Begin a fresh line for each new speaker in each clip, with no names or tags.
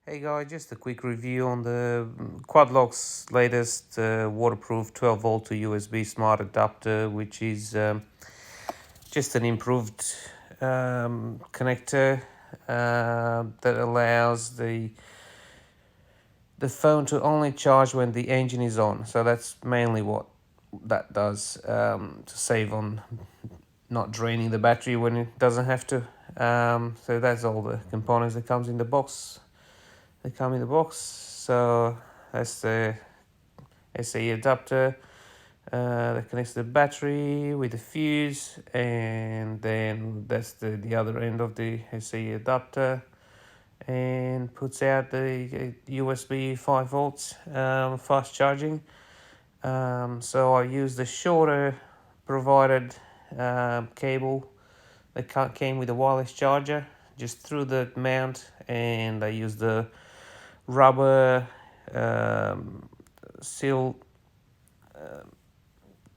Hey guys, just a quick review on the Quadlock's latest waterproof 12 volt to USB smart adapter, which is just an improved connector that allows the phone to only charge when the engine is on. So that's mainly what that does, to save on not draining the battery when it doesn't have to. So that's all the components that comes in the box. They come in the box. So that's the SAE adapter that connects the battery with the fuse, and then that's the other end of the SAE adapter, and puts out the USB 5 volts fast charging. So I use the shorter provided cable that came with a wireless charger just through the mount, and I use the rubber seal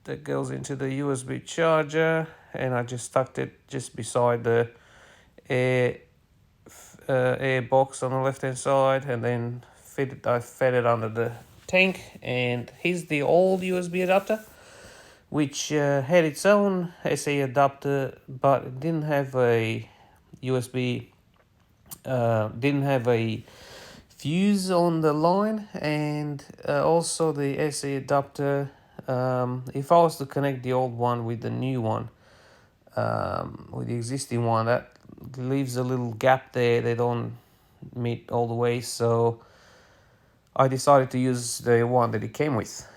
that goes into the USB charger, and I just stuck it just beside the air box on the left hand side, and then I fed it under the tank. And here's the old USB adapter, which had its own SA adapter, but it didn't have a USB, didn't have a fuse on the line, and also the SA adapter. If I was to connect the old one with the new one, with the existing one, that leaves a little gap there. They don't meet all the way, so I decided to use the one that it came with,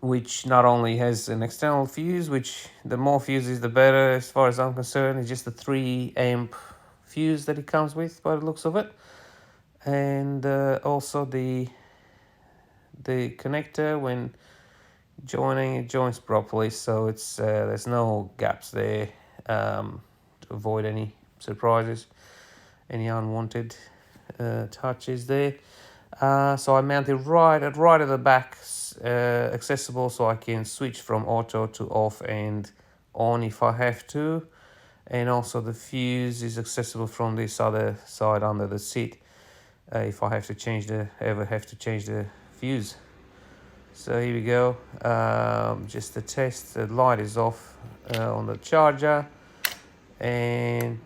which not only has an external fuse, which the more fuses the better as far as I'm concerned. It's just a 3 amp fuse that it comes with by the looks of it, and also the connector, when joining, it joins properly, so it's there's no gaps there, to avoid any surprises, any unwanted touches there. So I mounted right at the back, accessible, so I can switch from auto to off and on if I have to. And also the fuse is accessible from this other side under the seat, if I have to ever have to change the fuse. So here we go, just a test. The light is off on the charger, and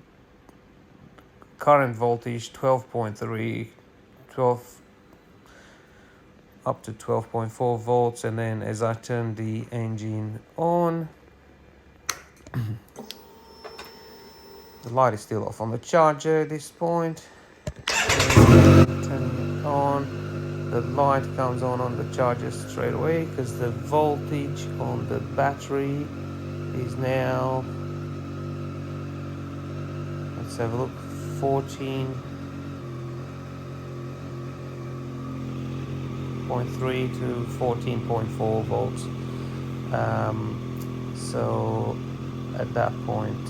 current voltage 12.3, 12 up to 12.4 volts. And then as I turn the engine on, the light is still off on the charger at this point. Turning it on, the light comes on the charger straight away, because the voltage on the battery is now, let's have a look, 14.3 to 14.4 volts. So at that point,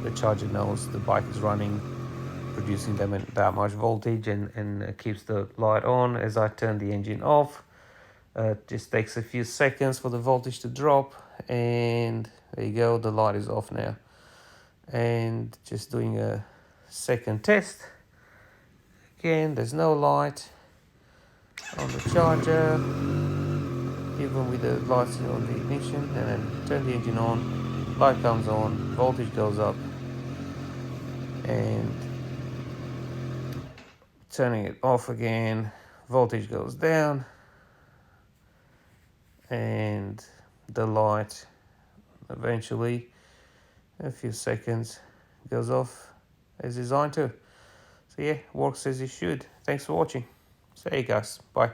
the charger knows the bike is running, producing that much voltage, and keeps the light on. As I turn the engine off, it just takes a few seconds for the voltage to drop, and there you go, the light is off now. And just doing a second test, again there's no light on the charger even with the lights on the ignition. And then turn the engine on, light comes on, voltage goes up, and turning it off again, voltage goes down, and the light eventually, a few seconds, goes off as designed to. So yeah, works as it should. Thanks for watching. See you guys. Bye.